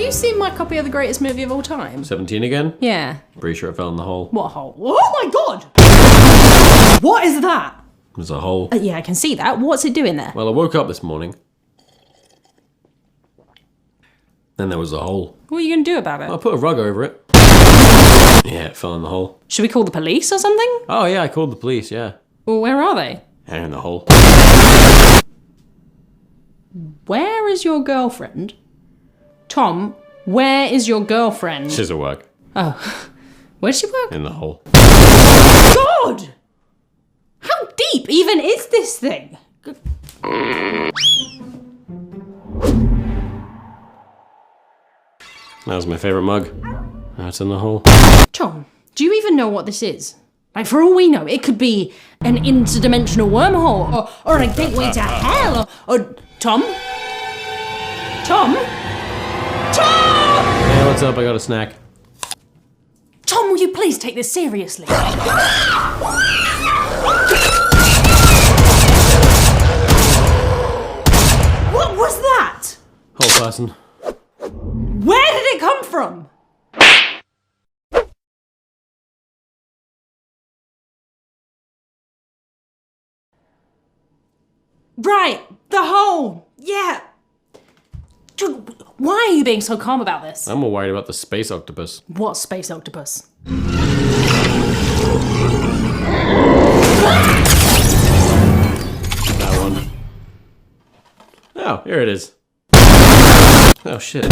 you seen my copy of the greatest movie of all time? 17 again? Yeah. Pretty sure it fell in the hole. What hole? Oh my god! What is that? There's a hole. Yeah, I can see that. What's it doing there? Well, I woke up this morning. Then there was a hole. What are you going to do about it? I put a rug over it. Yeah, it fell in the hole. Should we call the police or something? Oh yeah, I called the police, yeah. Well, where are they? They're in the hole. Where is your girlfriend? Tom, where is your girlfriend? She's at work. Oh. Where does she work? In the hole. God! How deep even is this thing? That was my favourite mug. Now it's in the hole. Tom, do you even know what this is? Like, for all we know, it could be an interdimensional wormhole, or a gateway to hell, or Tom? Tom? Tom! Hey, what's up? I got a snack. Tom, will you please take this seriously? What was that? Hole person. Where did it come from? Right, the hole. Yeah. Dude, why are you being so calm about this? I'm more worried about the space octopus. What space octopus? That one. Oh, here it is. Oh shit.